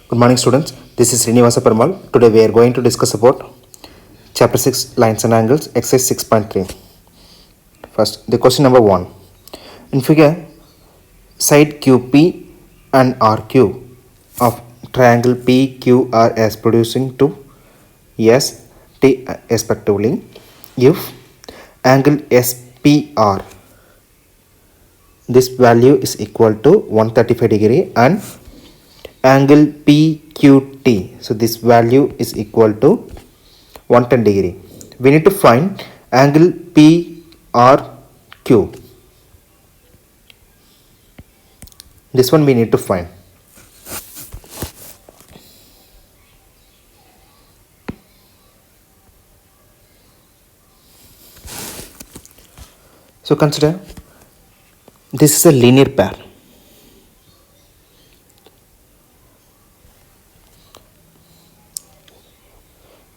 Good morning, students. This is Srinivasa Parmal. Today we are going to discuss about Chapter 6 Lines and Angles, Exercise 6.3. First, the question number 1. In figure, side QP and RQ of triangle PQR as producing to S T respectively. If angle SPR, this value is equal to 135 degree, and angle PQT, so this value is equal to 110 degree. We need to find angle PRQ. This one we need to find. So consider this is a linear pair.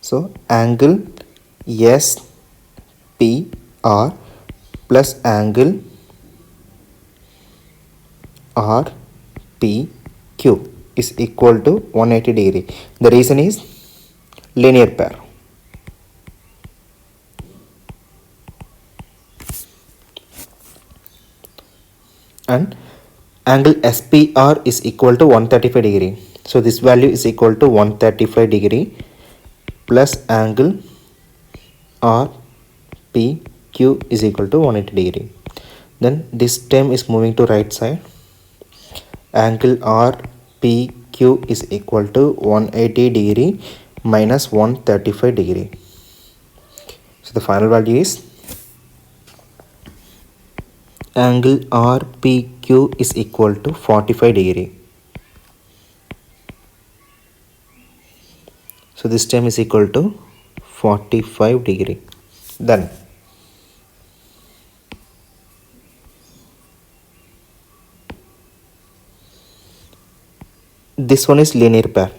So angle SPR plus angle RPQ is equal to 180 degree. The reason is linear pair. And angle SPR is equal to 135 degree. So this value is equal to 135 degree plus angle RPQ is equal to 180 degree. Then this term is moving to right side. Angle RPQ is equal to 180 degree minus 135 degree. So the final value is angle RPQ is equal to 45 degree. So this term is equal to 45 degree. Then this one is linear pair.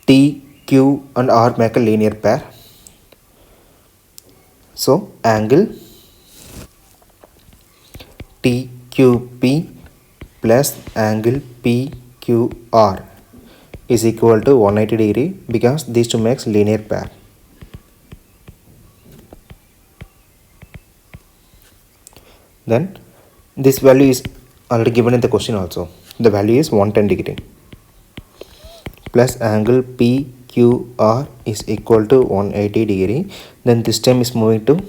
T, Q and R make a linear pair. So angle TQP plus angle PQR is equal to 180 degree because these two makes linear pair. Then this value is already given in the question also. The value is 110 degree plus angle PQR is equal to 180 degree. Then this term is moving to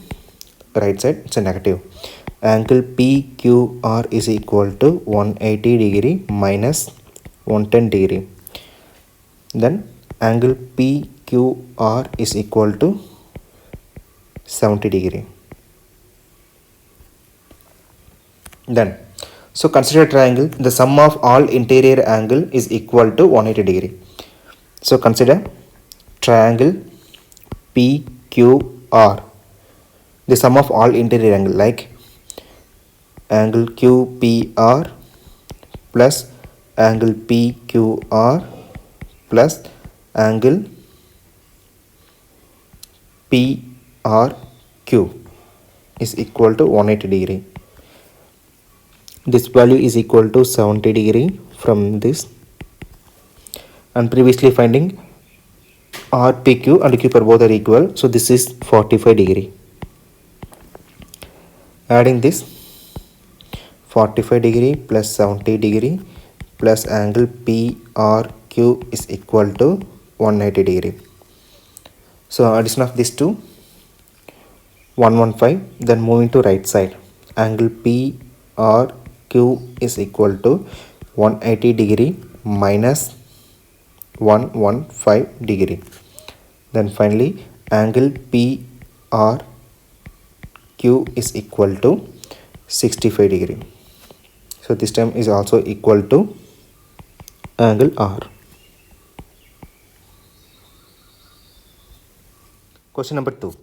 right side, it's a negative. Angle PQR is equal to 180 degree minus 110 degree. Then angle PQR is equal to 70 degree. Then so consider a triangle. The sum of all interior angle is equal to 180 degree. So consider triangle PQR. The sum of all interior angle like angle QPR plus angle PQR plus angle PRQ is equal to 180 degree. This value is equal to 70 degree from this, and previously finding RPQ and QPR both are equal, so this is 45 degree. Adding this 45 degree plus 70 degree plus angle PRQ is equal to 180 degree. So addition of these two 115. Then moving to right side, angle PRQ is equal to 180 degree minus 115 degree. Then finally angle PRQ is equal to 65 degree. So this term is also equal to angle R. Question number 2.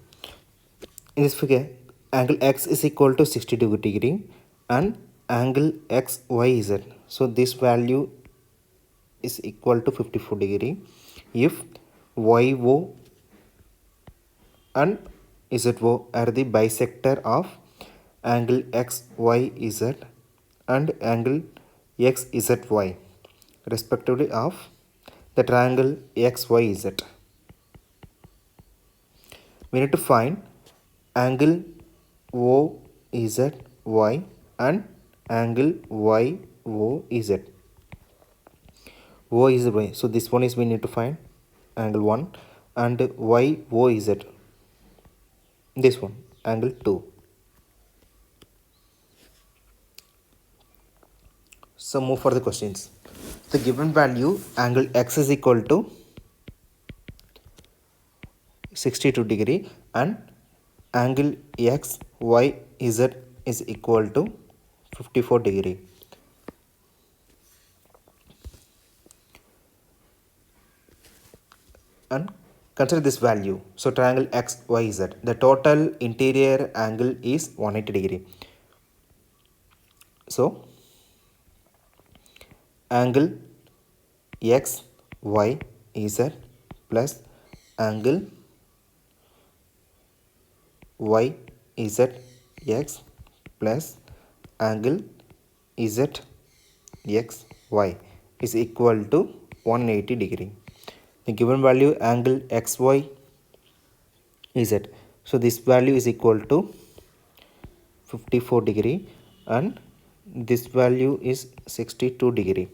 In this figure, angle X is equal to 60 degree and angle XYZ. So this value is equal to 54 degree if YO and ZO are the bisector of angle XYZ and angle XZY respectively of the triangle XYZ. We need to find angle OZY and angle YOZ. O is Y. So this one is we need to find angle 1 and YOZ. This one angle 2. So move for the questions. The given value angle X is equal to 62 degree and angle XYZ is equal to 54 degree. And consider this value. So triangle XYZ, the total interior angle is 180 degree. So angle XYZ plus angle YZX plus angle ZXY is equal to 180 degree. The given value angle XYZ, so this value is equal to 54 degree and this value is 62 degree.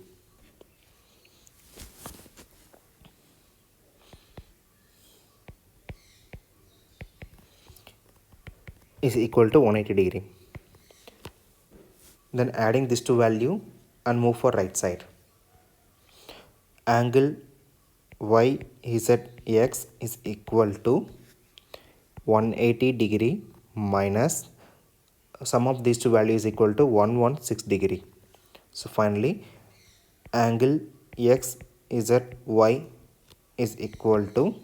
Is equal to 180 degree. Then adding this to value and move for right side. Angle YZX is equal to 180 degree minus sum of these two values is equal to 116 degree. So finally angle XZY is equal to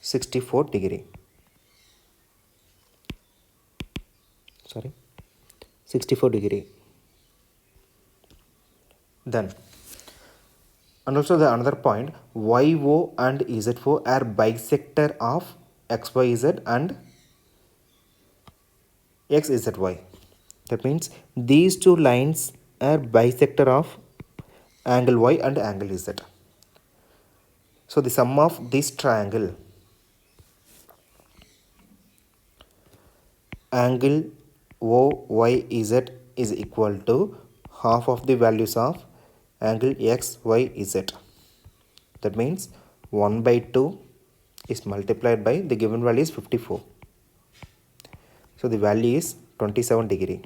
64 degree. 64 degree. Then and also the another point, YO and ZO are bisector of XYZ and XZY. That means these two lines are bisector of angle Y and angle Z. So the sum of this triangle angle OYZ is equal to half of the values of angle XYZ. That means 1 by 2 is multiplied by the given value is 54. So the value is 27 degree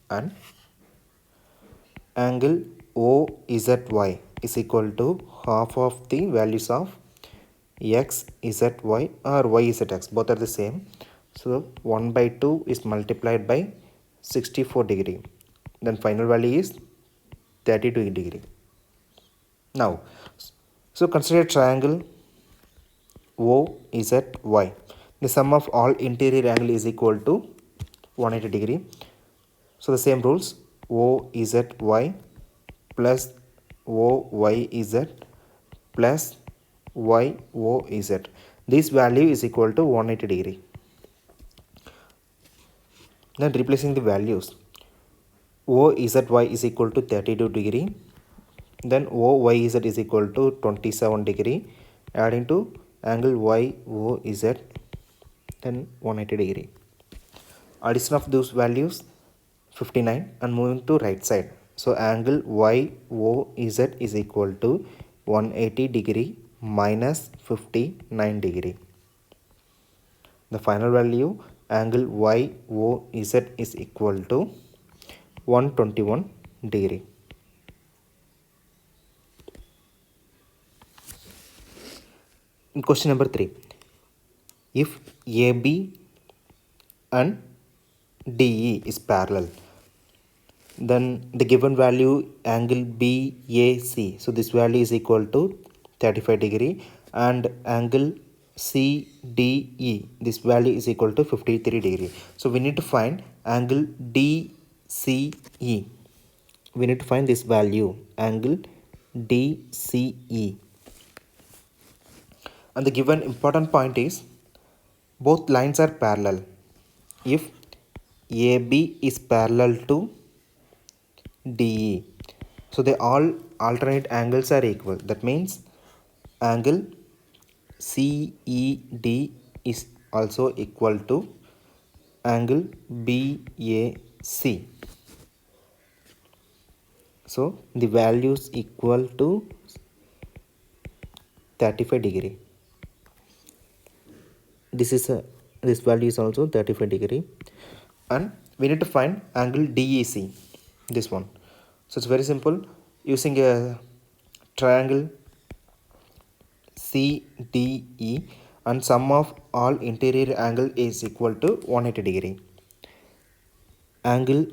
and angle OZY is equal to half of the values of XZY or YZX, both are the same. So 1 by 2 is multiplied by 64 degree. Then final value is 32 degree. Now, so consider triangle OZY. The sum of all interior angle is equal to 180 degree. So the same rules, OZY plus OYZ plus YOZ. This value is equal to 180 degree. Then replacing the values, OZY is equal to 32 degree. Then OYZ is equal to 27 degree. Adding to angle YOZ, then 180 degree. Addition of those values 59 and moving to right side. So angle YOZ is equal to 180 degree minus 59 degree. The final value angle YOZ is equal to 121 degree. In question number 3, if AB and DE is parallel, then the given value angle BAC, so this value is equal to 35 degree and angle CDE, this value is equal to 53 degree. So we need to find angle DCE. We need to find this value angle DCE. And the given important point is both lines are parallel. If AB is parallel to DE, so they all alternate angles are equal. That means angle CED is also equal to angle BAC. So the value is equal to 35 degree. This value is also 35 degree, and we need to find angle DEC, this one. So it's very simple. Using a triangle CDE, and sum of all interior angle is equal to 180 degree. Angle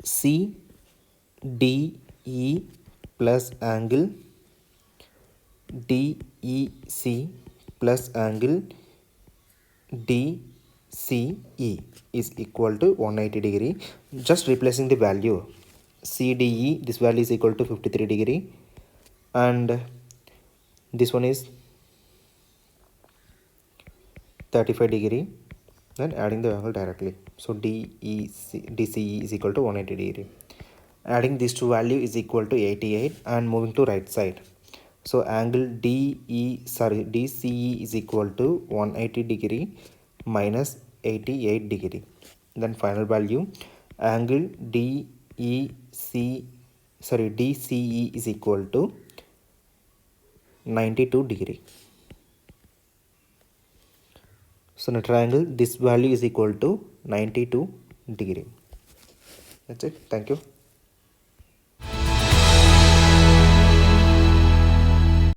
CDE plus angle DEC plus angle DCE is equal to 180 degree. Just replacing the value. CDE, this value is equal to 53 degree, and this one is 35 degree, then adding the angle directly. So DCE is equal to 180 degree. Adding these two value is equal to 88, and moving to right side. So angle DCE is equal to 180 degree minus 88 degree. Then final value, angle DCE is equal to 92 degree. So in a triangle, this value is equal to 92 degree. That's it. Thank you.